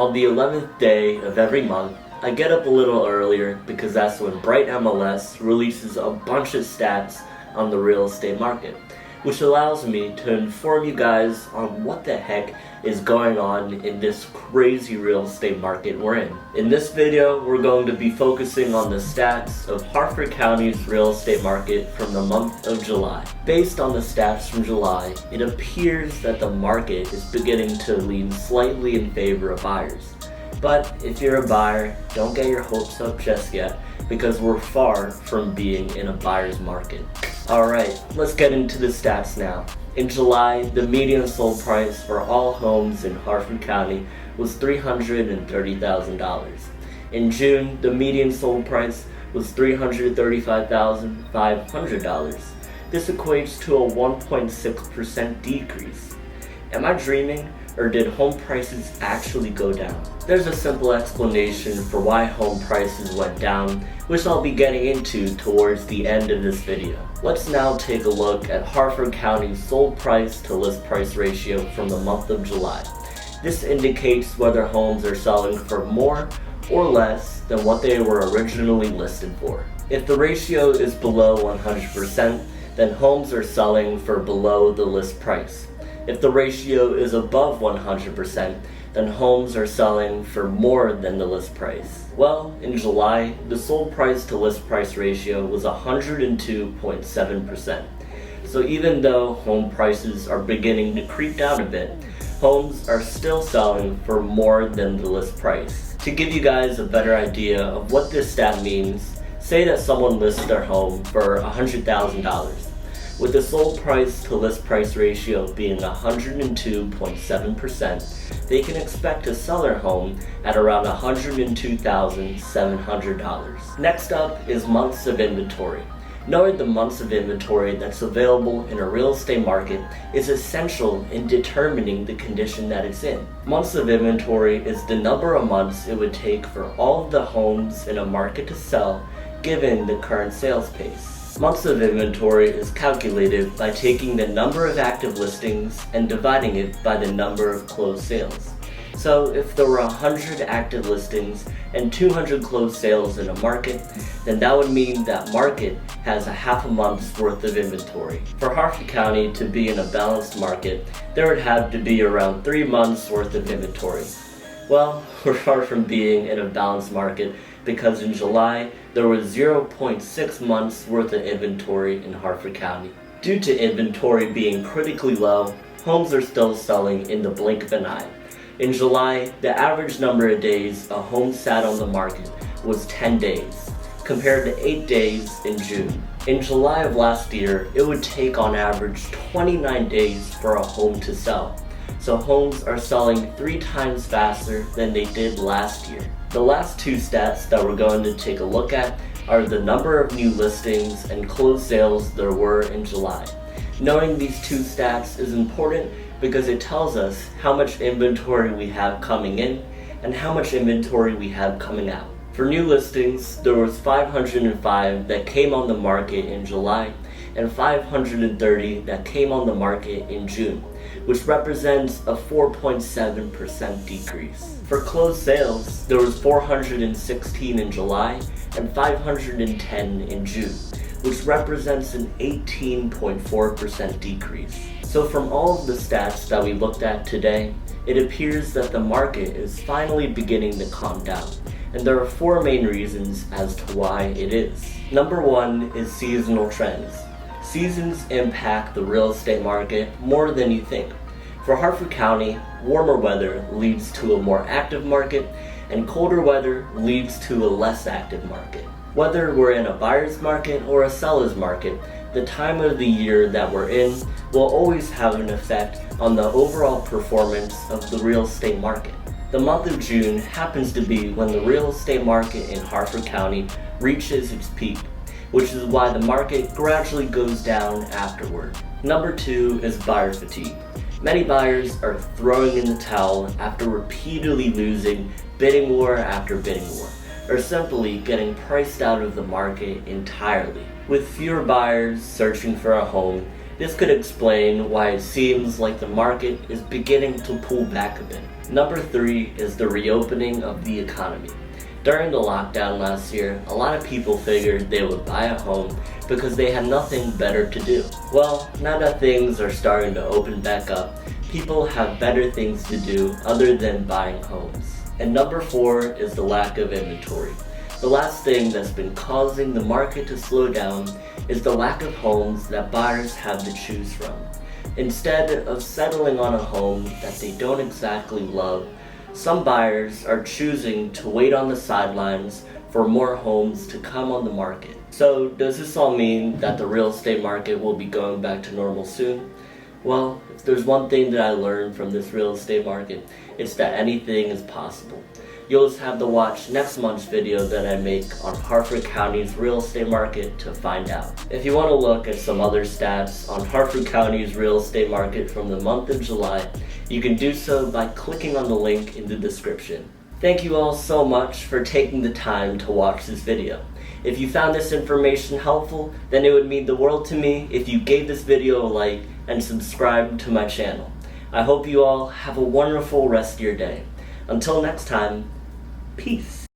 On the 11th day of every month, I get up a little earlier because that's when Bright MLS releases a bunch of stats on the real estate market, which allows me to inform you guys on what the heck is going on in this crazy real estate market we're in. In this video, we're going to be focusing on the stats of Harford County's real estate market from the month of July. Based on the stats from July, it appears that the market is beginning to lean slightly in favor of buyers. But if you're a buyer, don't get your hopes up just yet, because we're far from being in a buyer's market. Alright, let's get into the stats now. In July, the median sold price for all homes in Harford County was $330,000. In June, the median sold price was $335,500. This equates to a 1.6% decrease. Am I dreaming, or did home prices actually go down? There's a simple explanation for why home prices went down, which I'll be getting into towards the end of this video. Let's now take a look at Harford County's sold price to list price ratio from the month of July. This indicates whether homes are selling for more or less than what they were originally listed for. If the ratio is below 100%, then homes are selling for below the list price. If the ratio is above 100%, then homes are selling for more than the list price. Well, in July, the sold price to list price ratio was 102.7%. So even though home prices are beginning to creep down a bit, homes are still selling for more than the list price. To give you guys a better idea of what this stat means, say that someone lists their home for $100,000. With the sold price to list price ratio being 102.7%, they can expect to sell their home at around $102,700. Next up is months of inventory. Knowing the months of inventory that's available in a real estate market is essential in determining the condition that it's in. Months of inventory is the number of months it would take for all of the homes in a market to sell given the current sales pace. Months of inventory is calculated by taking the number of active listings and dividing it by the number of closed sales. So if there were 100 active listings and 200 closed sales in a market, then that would mean that market has a half a month's worth of inventory. For Harford County to be in a balanced market, there would have to be around 3 months worth of inventory. Well, we're far from being in a balanced market because in July, there was 0.6 months worth of inventory in Harford County. Due to inventory being critically low, homes are still selling in the blink of an eye. In July, the average number of days a home sat on the market was 10 days, compared to 8 days in June. In July of last year, it would take on average 29 days for a home to sell. So homes are selling 3 times faster than they did last year. The last two stats that we're going to take a look at are the number of new listings and closed sales there were in July. Knowing these two stats is important because it tells us how much inventory we have coming in and how much inventory we have coming out. For new listings, there was 505 that came on the market in July and 530 that came on the market in June, which represents a 4.7% decrease. For closed sales, there was 416 in July and 510 in June, which represents an 18.4% decrease. So from all of the stats that we looked at today, it appears that the market is finally beginning to calm down. And there are 4 main reasons as to why it is. Number 1 is seasonal trends. Seasons impact the real estate market more than you think. For Harford County, warmer weather leads to a more active market, and colder weather leads to a less active market. Whether we're in a buyer's market or a seller's market, the time of the year that we're in will always have an effect on the overall performance of the real estate market. The month of June happens to be when the real estate market in Harford County reaches its peak, which is why the market gradually goes down afterward. Number 2 is buyer fatigue. Many buyers are throwing in the towel after repeatedly losing bidding war after bidding war, or simply getting priced out of the market entirely. With fewer buyers searching for a home, This could explain why it seems like the market is beginning to pull back a bit. Number 3 is the reopening of the economy. During the lockdown last year, a lot of people figured they would buy a home because they had nothing better to do. Well, now that things are starting to open back up, people have better things to do other than buying homes. And number 4 is the lack of inventory. The last thing that's been causing the market to slow down is the lack of homes that buyers have to choose from. Instead of settling on a home that they don't exactly love, some buyers are choosing to wait on the sidelines for more homes to come on the market. So does this all mean that the real estate market will be going back to normal soon? Well, if there's one thing that I learned from this real estate market, it's that anything is possible. You'll just have to watch next month's video that I make on Harford County's real estate market to find out. If you want to look at some other stats on Harford County's real estate market from the month of July, you can do so by clicking on the link in the description. Thank you all so much for taking the time to watch this video. If you found this information helpful, then it would mean the world to me if you gave this video a like and subscribed to my channel. I hope you all have a wonderful rest of your day. Until next time, peace.